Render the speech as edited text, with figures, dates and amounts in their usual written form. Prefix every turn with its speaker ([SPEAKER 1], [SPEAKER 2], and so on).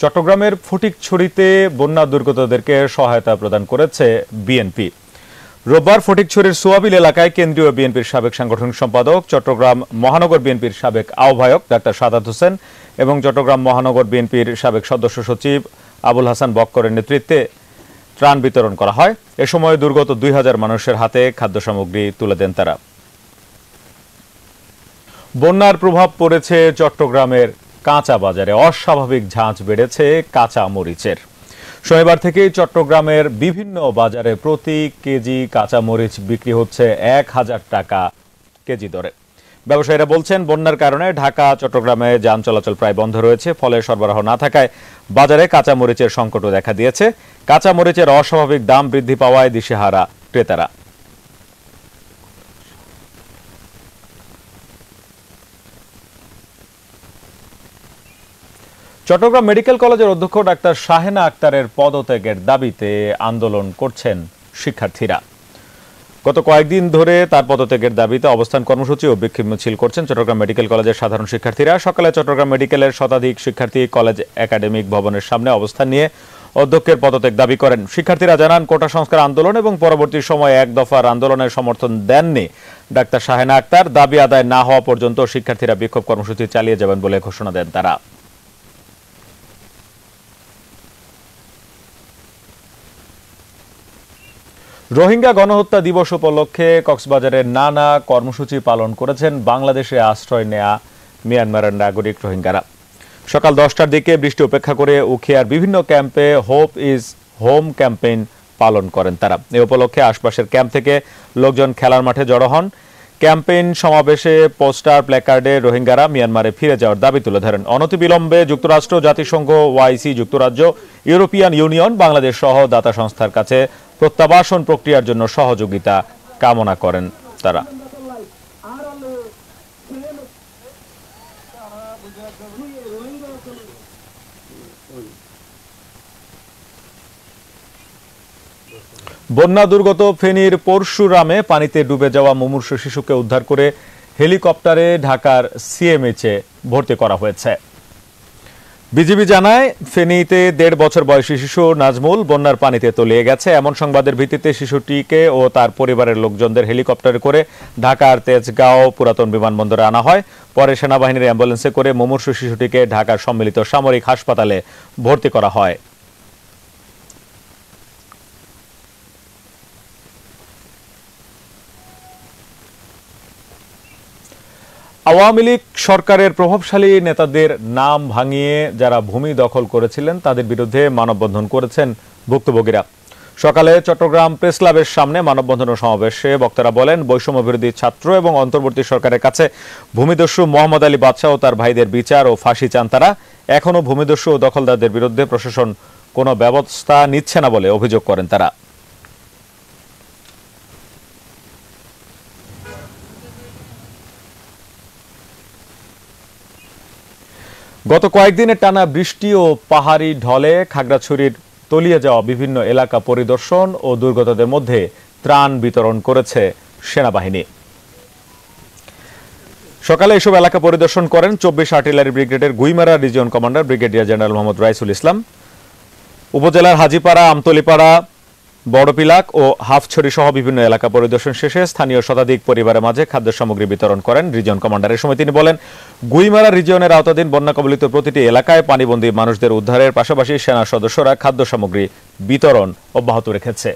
[SPEAKER 1] চট্টগ্রামের ফটিকছড়িতে বন্যা দুর্গতদেরকে সহায়তা প্রদান করেছে বিএনপি। রোববার ফটিকছড়ির সোয়াবিল এলাকায় কেন্দ্রীয় বিএনপির সাবেক সাংগঠনিক সম্পাদক, চট্টগ্রাম মহানগর বিএনপির সাবেক আহ্বায়ক ডাক্তার সাদাত হোসেন এবং চট্টগ্রাম মহানগর বিএনপির সাবেক সদস্য সচিব আবুল হাসান বক্করের নেতৃত্বে ত্রাণ বিতরণ করা হয়। এ সময় দুর্গত 2000 মানুষের হাতে খাদ্য সামগ্রী তুলে দেন তারা। বন্যার প্রভাব পড়েছে চট্টগ্রামের কাঁচা বাজারে। অস্বাভাবিক ঝাঁজ বেড়েছে কাঁচা মরিচের। শনিবার থেকেই চট্টগ্রামের বিভিন্ন বাজারে প্রতি কেজি কাঁচা মরিচ বিক্রি হচ্ছে 1000 টাকা কেজি দরে। ব্যবসায়ীরা বলছেন, বন্যার কারণে ঢাকা চট্টগ্রামে যান চলাচল প্রায় বন্ধ রয়েছে। ফলে সরবরাহ না থাকায় বাজারে কাঁচা মরিচের সংকটও দেখা দিয়েছে। কাঁচা মরিচের অস্বাভাবিক দাম বৃদ্ধি পাওয়ায় দিশেহারা ক্রেতারা। চট্টগ্রাম মেডিকেল কলেজের অধ্যক্ষ ডাক্তার শাহেনা আক্তারের পদত্যাগের দাবিতে আন্দোলন করছেন শিক্ষার্থীরা। গত কয়েকদিন ধরে তার পদত্যাগের দাবিতে অবস্থান কর্মসূচি ও বিক্ষোভ মিছিল করছেন চট্টগ্রাম মেডিকেল কলেজের সাধারণ শিক্ষার্থীরা। সকালে চট্টগ্রাম মেডিকেলের শতাধিক শিক্ষার্থী কলেজ একাডেমিক ভবনের সামনে অবস্থান নিয়ে অধ্যক্ষের পদত্যাগ দাবি করেন। শিক্ষার্থীরা জানান, কোটা সংস্কার আন্দোলন এবং পরবর্তী সময়ে এক দফার আন্দোলনের সমর্থন দেননি ডাক্তার শাহেনা আক্তার। দাবি আদায় না হওয়া পর্যন্ত শিক্ষার্থীরা বিক্ষোভ কর্মসূচি চালিয়ে যাবেন বলে ঘোষণা দেন তারা। রোহিঙ্গা গণহত্যা দিবস উপলক্ষে কক্সবাজারের নানা কর্মসূচি পালন করেছেন বাংলাদেশে আশ্রয় নেয়া মিয়ানমারের নাগরিক রোহিঙ্গারা। সকাল 10টার দিকে বৃষ্টি উপেক্ষা করে উখিয়ার বিভিন্ন ক্যাম্পে হোপ ইজ হোম ক্যাম্পেইন পালন করেন তারা। এ উপলক্ষে আশপাশের ক্যাম্প থেকে লোকজন খেলার মাঠে জড়ো হন। ক্যাম্পেইন সমাবেশে পোস্টার প্ল্যাকার্ডে রোহিঙ্গারা মিয়ানমারে ফিরে যাওয়ার দাবি তুলে ধরেন। অনতিবিলম্বে যুক্তরাষ্ট্র, জাতিসংঘ, ওআইসি, যুক্তরাজ্য, ইউরোপিয়ান ইউনিয়ন, বাংলাদেশ সহ দাতা সংস্থার কাছে প্রত্যাবাসন প্রক্রিয়ার জন্য সহযোগিতা কামনা করেন তারা। বন্যা দুর্গত ফেনীর পরশুরামে পানিতে ডুবে যাওয়া মুমূর্ষু শিশুকে উদ্ধার করে হেলিকপ্টারে ঢাকার সিএমএইচে ভর্তি করা হয়েছে। বিজিবি জানায়, ফেনীতে 1.5 বছর বয়সী শিশু নাজমুল বন্যার পানিতে তলিয়ে গেছে। এমন সংবাদের ভিত্তিতে শিশুটিকে ও তার পরিবারের লোকজনদের হেলিকপ্টারে করে ঢাকার তেজগাঁও পুরাতন বিমানবন্দরে আনা হয়। পরে সেনাবাহিনীর অ্যাম্বুলেন্সে করে মুমূর্ষু শিশুটিকে ঢাকার সম্মিলিত সামরিক হাসপাতালে ভর্তি করা হয়। আওয়ামী লীগ সরকারের প্রভাবশালী নেতাদের নাম ভাঙিয়ে যারা ভূমি দখল করেছিলেন তাদের বিরুদ্ধে মানববন্ধন করেছেন ভুক্তভোগীরা। সকালে চট্টগ্রাম প্রেস ক্লাবের সামনে মানববন্ধন ও সমাবেশে বক্তারা বলেন, বৈষম্য বিরোধী ছাত্র এবং অন্তর্বর্তী সরকারের কাছে ভূমিদস্যু মোহাম্মদ আলী বাদশা ও তার ভাইদের বিচার ও ফাঁসি চান তারা। এখনও ভূমিদস্যু ও দখলদারদের বিরুদ্ধে প্রশাসন কোনো ব্যবস্থা নিচ্ছে না বলে অভিযোগ করেন তারা। গত কয়েকদিনের টানা বৃষ্টি ও পাহাড়ি ঢলে খাগড়াছড়ির তলিয়ে যাওয়া বিভিন্ন এলাকা পরিদর্শন ও দুর্গতদের মধ্যে ত্রাণ বিতরণ করেছে সেনাবাহিনী। সকালে এসব এলাকা পরিদর্শন করেন 24 আর্টিলারি ব্রিগেডের Guimara region commander brigadier general Mohammad Raisul Islam. উপজেলার হাজিপাড়া, আমতলিপাড়া, বড়পিলাক ও হাফছড়ি সহ বিভিন্ন এলাকা পরিদর্শন শেষে স্থানীয় শতাধিক পরিবারের মাঝে খাদ্য সামগ্রী বিতরণ করেন রিজিয়ন কমান্ডার। এ সময় তিনি বলেন, গুইমারা রিজিয়নের আওতাধীন বন্যা কবলিত প্রতিটি এলাকায় পানিবন্দী মানুষদের উদ্ধারের পাশাপাশি সেনা সদস্যরা খাদ্য সামগ্রী বিতরণ অব্যাহত রেখেছে।